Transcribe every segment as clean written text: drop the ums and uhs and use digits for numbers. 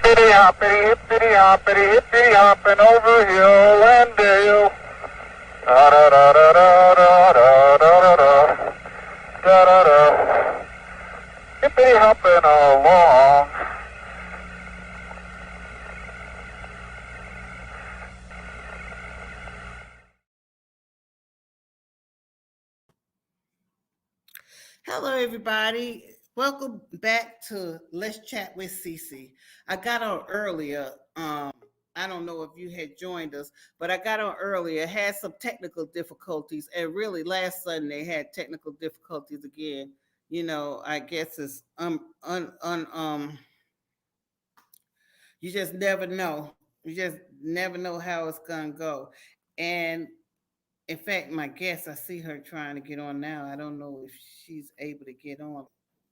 Hippity hoppity, hippity hopping over hill and dale. Da da da da da da da da da da da da. Hippity hopping along. Hello, everybody. Welcome back to Let's Chat with Cece. I got on earlier. I don't know if you had joined us, but I got on earlier. Had some technical difficulties, and really last Sunday had technical difficulties again. I guess it's you just never know. You just never know how it's gonna go. And in fact, my guest, I see her trying to get on now. I don't know if she's able to get on.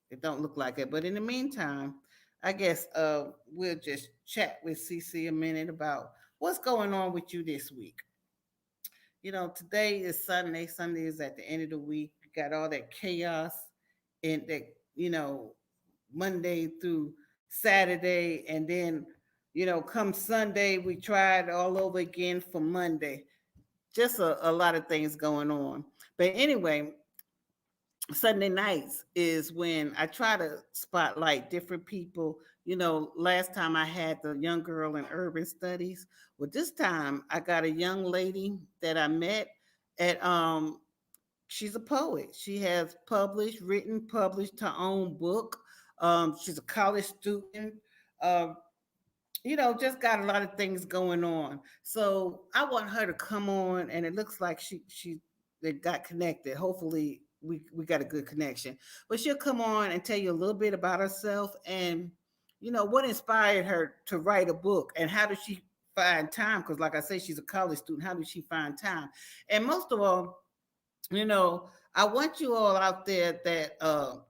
It don't look like it. But in the meantime, I guess we'll just chat with CC a minute about what's going on with you this week. Today is Sunday. Sunday is at the end of the week. You got all that chaos and that, Monday through Saturday. And then, come Sunday, we try it all over again for Monday. Just a lot of things going on. But anyway, Sunday nights is when I try to spotlight different people. Last time I had the young girl in urban studies. Well, this time I got a young lady that I met at she's a poet. She has published her own book. She's a college student. Um, just got a lot of things going on. So I want her to come on, and it looks like she they got connected. Hopefully, we got a good connection. But she'll come on and tell you a little bit about herself and what inspired her to write a book and how does she find time? Because like I say, she's a college student. How does she find time? And most of all, I want you all out there that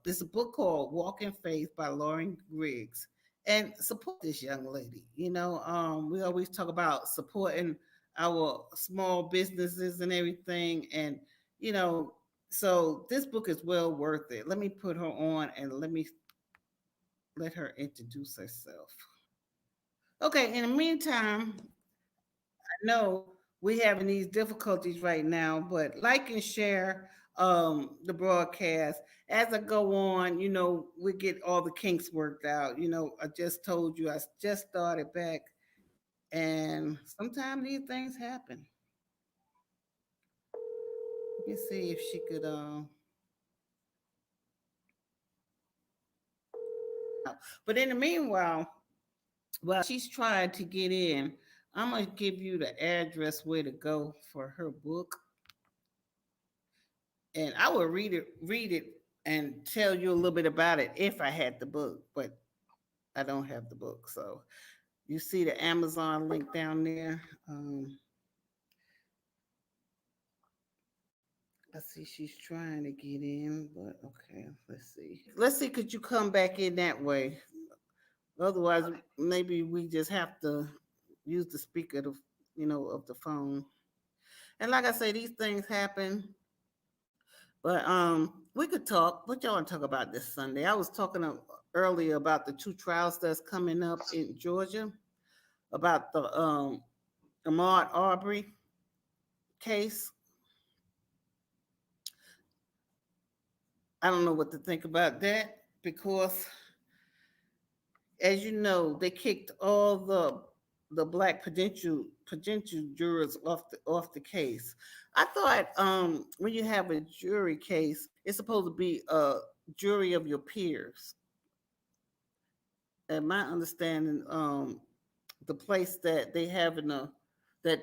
there's a book called Walk in Faith by LAURYN Griggs and support this young lady. We always talk about supporting our small businesses and everything. And, you know, so this book is well worth it. Let me put her on and let her introduce herself. Okay, in the meantime, I know we having these difficulties right now, but like and share the broadcast as I go on. We get all the kinks worked out. I just told you I just started back, and sometimes these things happen. Let me see if she could. But in the meanwhile, while she's trying to get in, I'm gonna give you the address where to go for her book, and I will read it, and tell you a little bit about it if I had the book, but I don't have the book. So you see the Amazon link down there. I see she's trying to get in, but okay, let's see. Let's see, could you come back in that way? Otherwise, maybe we just have to use the speaker of the phone. And like I say, these things happen. But we could talk. What y'all want to talk about this Sunday? I was talking earlier about the two trials that's coming up in Georgia about the Ahmaud Arbery case. I don't know what to think about that because, as you know, they kicked all the black potential jurors off the case. I thought when you have a jury case, it's supposed to be a jury of your peers. And my understanding, the place that they have in the that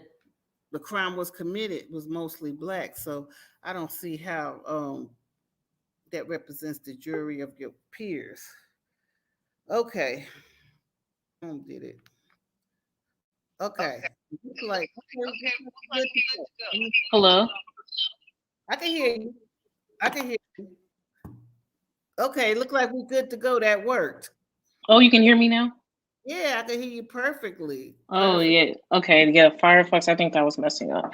the crime was committed was mostly black. So I don't see how that represents the jury of your peers. Okay, did it. Okay, looks like good to go. Hello. I can hear you. I can hear you. Okay, look like we're good to go. That worked. Oh, you can hear me now? Yeah, I can hear you perfectly. Oh, Perfect. yeah. Okay. Yeah. Firefox. I think that was messing up.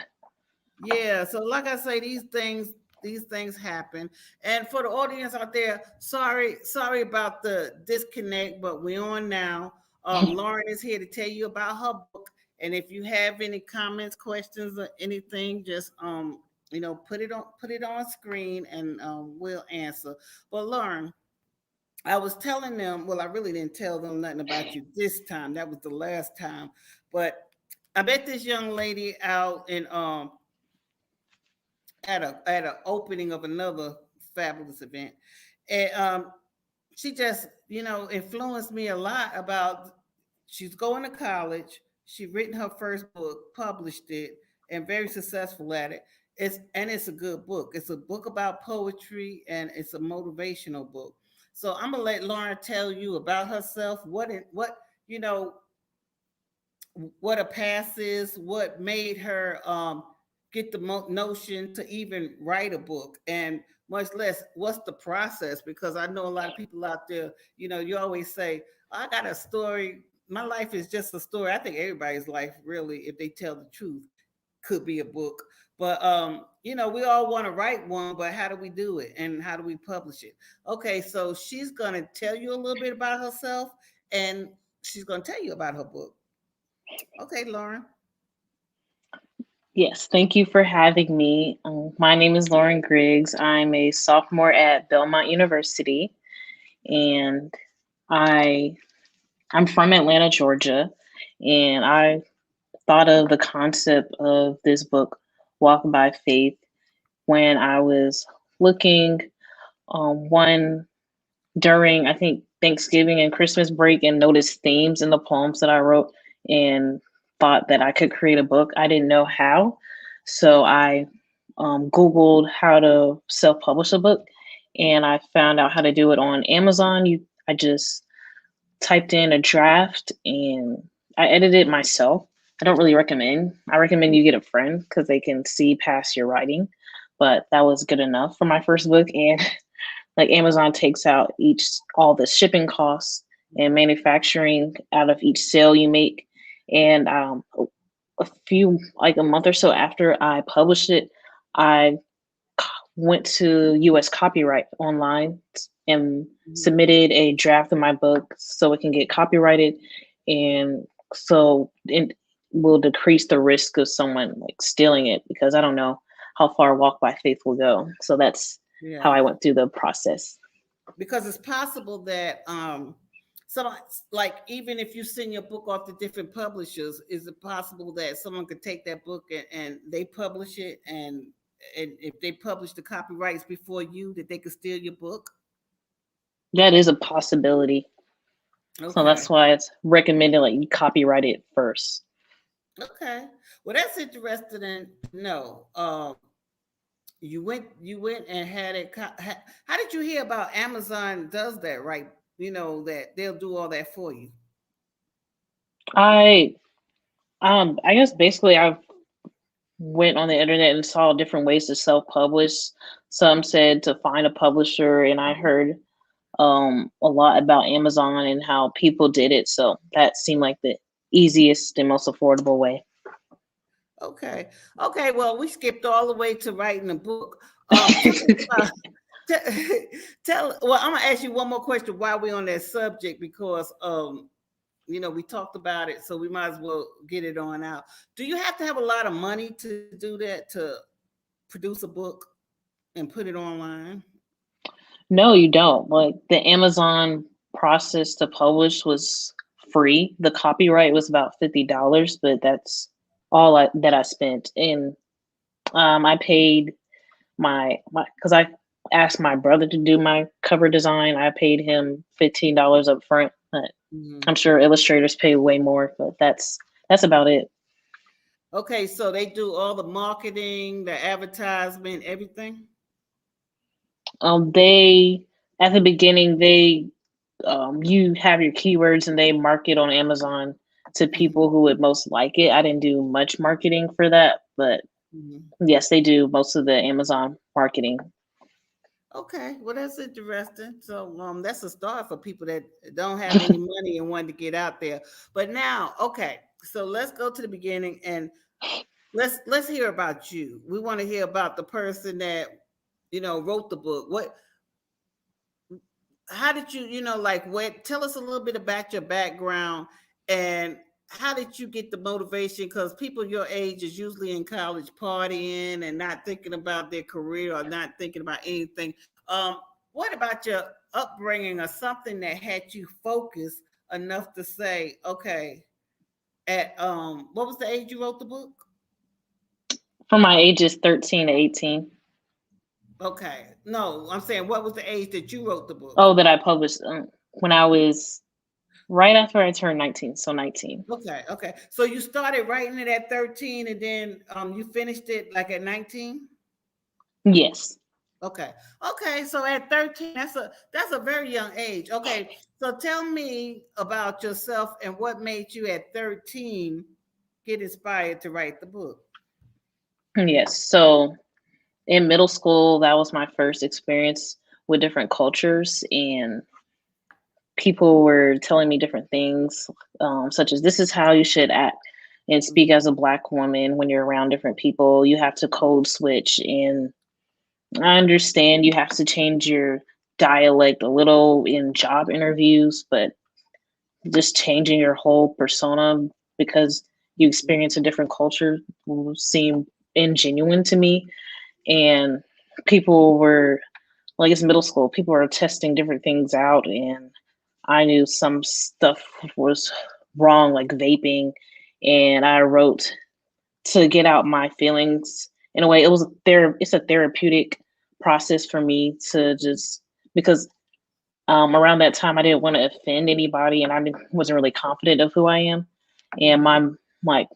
Yeah. So, like I say, these things happen. And for the audience out there, sorry about the disconnect, but we're on now. Lauren is here to tell you about her book. And if you have any comments, questions, or anything, just put it on screen, and we'll answer. But Lauren, I was telling them, well, I really didn't tell them nothing about you this time. That was the last time. But I met this young lady out in at a opening of another fabulous event. And she just, influenced me a lot about she's going to college. She written her first book, published it, and very successful at it. It's a good book. It's a book about poetry, and it's a motivational book. So I'm gonna let Lauren tell you about herself, you know what a pass is, what made her get the notion to even write a book, and much less what's the process. Because I know a lot of people out there, you always say, "I got a story. My life is just a story." I think everybody's life, really, if they tell the truth, could be a book. But we all want to write one, but how do we do it and how do we publish it? Okay, so she's going to tell you a little bit about herself, and she's going to tell you about her book. Okay, Lauren. Yes, thank you for having me. My name is Lauren Griggs. I'm a sophomore at Belmont University, and I I'm from Atlanta, Georgia, and I thought of the concept of this book, Walk by Faith, when I was looking one during, I think, Thanksgiving and Christmas break, and noticed themes in the poems that I wrote, and thought that I could create a book. I didn't know how. So I Googled how to self publish a book, and I found out how to do it on Amazon. I just typed in a draft and I edited it myself. I don't really recommend. I recommend you get a friend because they can see past your writing. But that was good enough for my first book. And like Amazon takes out all the shipping costs and manufacturing out of each sale you make. And a month or so after I published it, I went to US Copyright online and submitted a draft of my book so it can get copyrighted, and so it will decrease the risk of someone like stealing it, because I don't know how far Walk by Faith will go. So that's how Yeah. I went through the process. Because it's possible that some, like, even if you send your book off to different publishers, is it possible that someone could take that book and they publish it, and if they publish the copyrights before you, that they could steal your book? That is a possibility. So Okay. that's why it's recommended like you copyright it first. Okay. Well, that's interesting to know. You went and had it. How did you hear about Amazon does that, right? That they'll do all that for you. I I guess basically I went on the internet and saw different ways to self-publish. Some said to find a publisher, and I heard a lot about Amazon and how people did it. So that seemed like the easiest and most affordable way. Okay. Okay. Well, we skipped all the way to writing a book. Tell us about. Well, I'm gonna ask you one more question while we're on that subject, because we talked about it, so we might as well get it on out. Do you have to have a lot of money to do that, to produce a book and put it online? No, you don't. Like the Amazon process to publish was free. The copyright was about $50, but that's all that I spent. And I paid my because I asked my brother to do my cover design. I paid him $15 up front. But Mhm. I'm sure illustrators pay way more, but that's about it. Okay, so they do all the marketing, the advertisement, everything. They at the beginning they you have your keywords and they market on Amazon to Mhm. people who would most like it. I didn't do much marketing for that, but Mhm. yes, they do most of the Amazon marketing. Okay, well, that's interesting. So that's a start for people that don't have any money and want to get out there. But now, okay, so let's go to the beginning, and let's hear about you. We want to hear about the person that wrote the book. What how did you, like what, tell us a little bit about your background and how did you get the motivation? Because people your age is usually in college partying and not thinking about their career or not thinking about anything. Um, what about your upbringing or something that had you focused enough to say, okay, at what was the age you wrote the book? From my ages 13 to 18. Okay. No, I'm saying what was the age that you wrote the book? Oh, that I published when I was right after I turned 19. So 19. Okay, okay. So you started writing it at 13 and then you finished it like at 19? Yes. Okay. Okay, so at 13, that's a very young age. Okay. So tell me about yourself and what made you at 13 get inspired to write the book. Yes. So in middle school, that was my first experience with different cultures, and people were telling me different things, such as this is how you should act and speak Mhm. as a Black woman when you're around different people. You have to code switch, and I understand you have to change your dialect a little in job interviews, but just changing your whole persona because you experience a different culture will seem ingenuine to me. And people were like, it's middle school, people are testing different things out, and I knew some stuff was wrong, like vaping, and I wrote to get out my feelings in a way. It's a therapeutic process for me to just because around that time I didn't want to offend anybody, and wasn't really confident of who I am. And Mhm.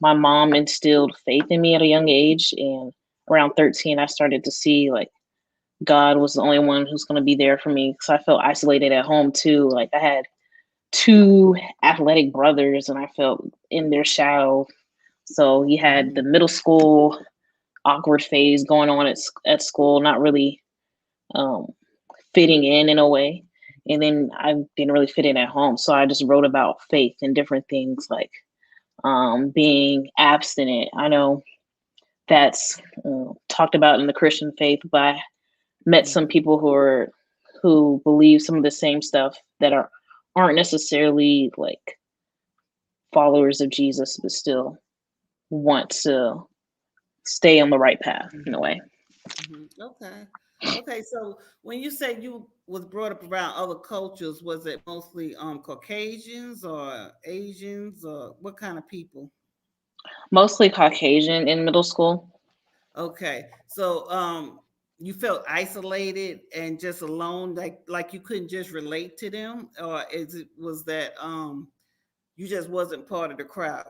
my mom instilled faith in me at a young age, and around 13 I started to see like God was the only one who's going to be there for me because I felt isolated at home too. Like I had two athletic brothers, and I felt in their shadow. So you had the Mhm. middle school awkward phase going on at school, not really um, fitting in a way. And then I didn't really fit in at home. So I just wrote about faith and different things like being abstinent. I know that's talked about in the Christian faith, but I met some Mhm. people who believe some of the same stuff that aren't necessarily like followers of Jesus, but still want to stay on the right path in a Mhm. way. Mhm. Okay. Okay. So when you say you was brought up around other cultures, was it mostly Caucasians or Asians or what kind of people? Mostly Caucasian in middle school. Okay. So you felt isolated and just alone, like you couldn't just relate to them, or is it was that you just wasn't part of the crowd?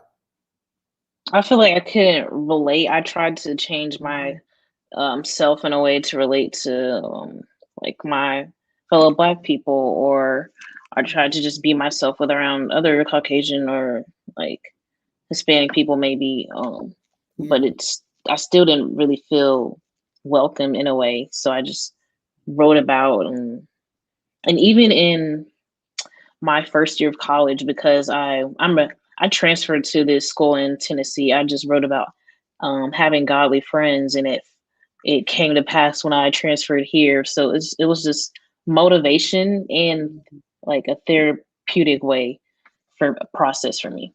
I feel like I couldn't relate. I tried to change my Mhm. self in a way to relate to like my fellow Black people, or I tried Mhm. to just be myself with around other Caucasian or like Hispanic people, maybe. But Yeah. I still didn't really feel welcome in a way. So I just wrote about, and even in my first year of college, because I transferred to this school in Tennessee. I just wrote about having godly friends, and it came to pass when I transferred here. So it was just motivation and Mhm. like a therapeutic way for a process for me.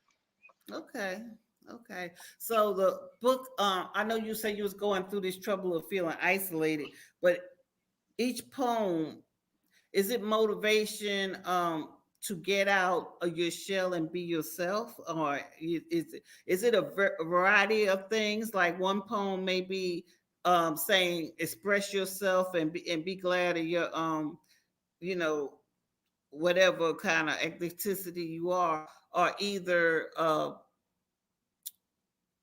Okay. Okay. So the book, I know you say you was going through this trouble of feeling isolated, but each poem, is it motivation to get out of your shell and be yourself, or is it a variety of things? Like one poem may be saying express yourself and be glad of your you know whatever kind of ethnicity you are, or either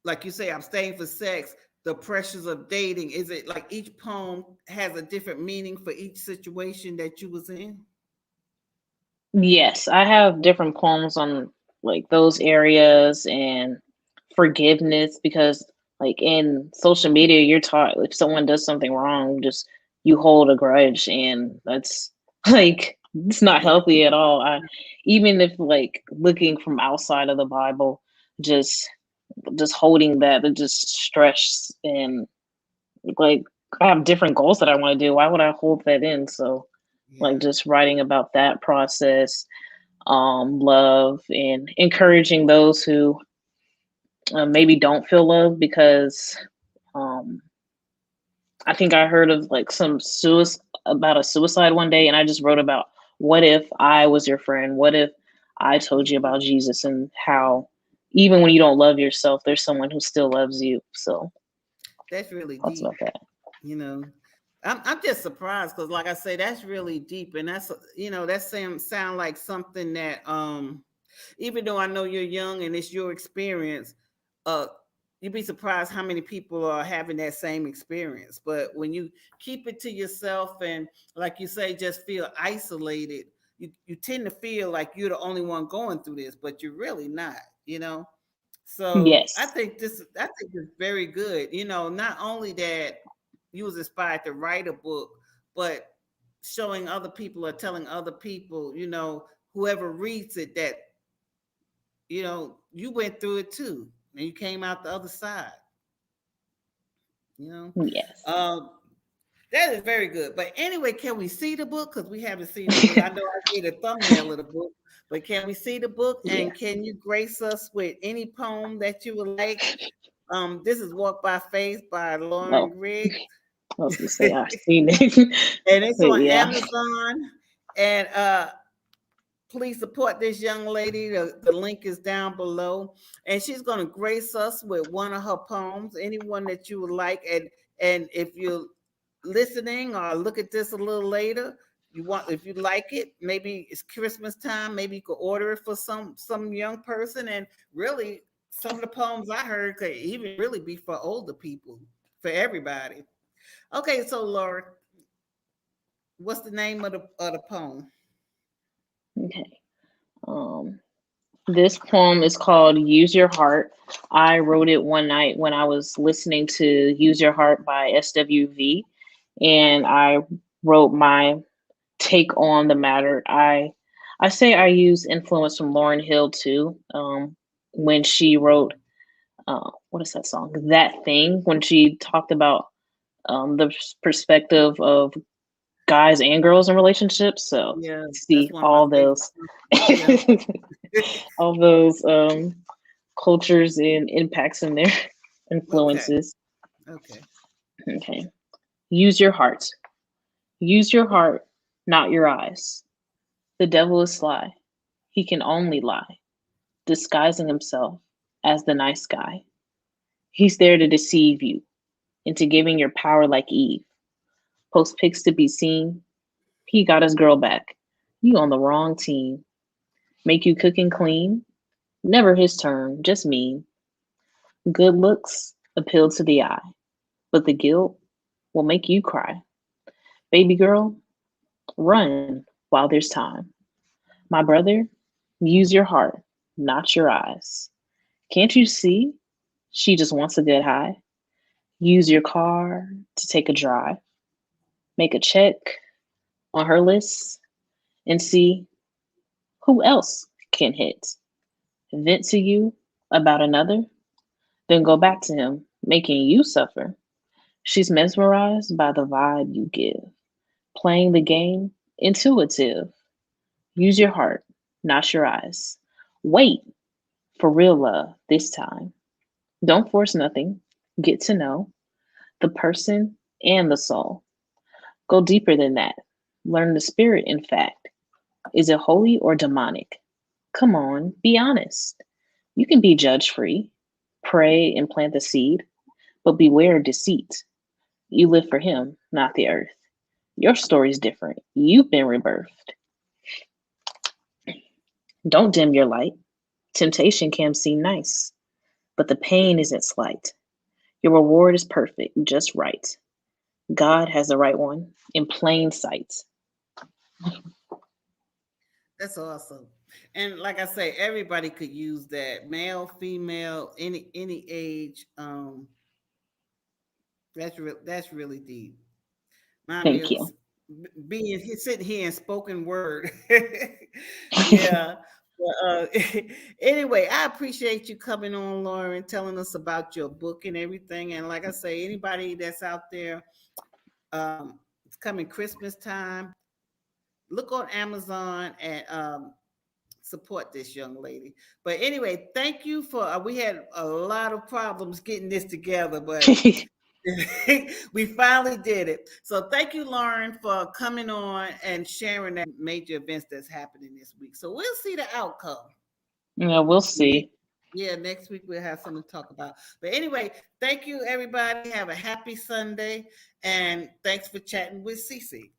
like you say, I'm staying for sex, the pressures of dating. Is it like each poem has a different meaning for each situation that you was in? Yes, I have different poems on like those areas and forgiveness because like in social media you're taught if someone does something wrong, just you hold a grudge, and that's like it's not Yeah. healthy at all. Even if like looking from outside of the Bible, just just holding that, it just stress, and like I have different goals that I want to do. Why would I hold that in? So like Yeah. just writing about that process, love, and encouraging those who maybe don't feel love because um, I think I heard of like some suicide about a suicide one day, and I just wrote about what if I was your friend? What if I told you Mhm. about Jesus and how even when you don't love yourself, there's someone who still loves you. So That's really thoughts about deep. that. You know, I'm just surprised because, like I say, that's really deep, and that's that sound like something that even though I know you're young and it's your experience, uh, you'd be surprised how many people are having that same experience. But when you keep it to yourself and, like you say, just feel isolated, you tend to feel like you're the only one going through this, but you're really not. So Yes. I think it's very good. Not only that you was inspired to write a book, but showing other people or telling other people, whoever reads it, that you went through it too, and you came out the other side. You know, Yes. um, that is very good. But anyway, can we see the book? Because we haven't seen the book. I know I gave a thumbnail of the book, but can we see the book? Yeah. And can you grace us with any poem that you would like? This is Walk by Faith by Lauren Oh, Griggs. I was gonna say And I've seen it, it's but on yeah, Amazon. And please support this young lady. The link is down below. And she's going to grace us with one of her poems, anyone that you would like. And if you're listening or look at this a little later, if you like it, maybe it's Christmas time, maybe you could order it for some young person. And really, some of the poems I heard could even really be for older people, for everybody. Okay, so Laura, what's the name of the poem? okay. Um, this poem is called "Use Your Heart." I wrote it one night when I was listening to "Use Your Heart" by SWV, and I wrote my take on the matter. I say I use influence from Lauryn Hill too. When she wrote what is that song? That Thing, when she talked about the perspective of guys and girls in relationships. So Yeah, that's see one of my all favorite those songs. Yeah. all those cultures and impacts in their Okay. influences. Okay. Okay. Use your heart. Use your heart, not your eyes. The devil is sly. He can only lie, disguising himself as the nice guy. He's there to deceive you into giving your power like Eve. Post pics to be seen. He got his girl back. You on the wrong team. Make you cook and clean. Never his turn, just mean. Good looks appeal to the eye, but the guilt will make you cry. Baby girl, run while there's time. My brother, use your heart, not your eyes. Can't you see? She just wants a good high. Use your car to take a drive. Make a check on her list and see who else can hit. Vent to you about another, then go back to him, making you suffer. She's mesmerized by the vibe you give. Playing the game, intuitive. Use your heart, not your eyes. Wait for real love this time. Don't force nothing. Get to know the person and the soul. Go deeper than that. Learn the spirit, in fact. Is it holy or demonic? Come on, be honest. You can be judge free. Pray and plant the seed, but beware of deceit. You live for him, not the earth. Your story's different. You've been rebirthed. Don't dim your light. Temptation can seem nice, but the pain isn't slight. Your reward is perfect, just right. God has the right one in plain sight. That's awesome. And like I say, everybody could use that. Male, female, any age. That's really deep. Remind me Thank of you. being sitting here in spoken word. Yeah. But, anyway, I appreciate you coming on, Lauren, telling us about your book and everything. And like I say, anybody that's out there, it's coming Christmas time. look on Amazon and support this young lady. But anyway, thank you for. We had a lot of problems getting this together, but we finally did it. So thank you, Lauren, for coming on and sharing that major events that's happening this week. So we'll see the outcome. Yeah, we'll see. Yeah, next week we'll have something to talk about. But anyway, thank you, everybody. Have a happy Sunday, and thanks for chatting with Cece.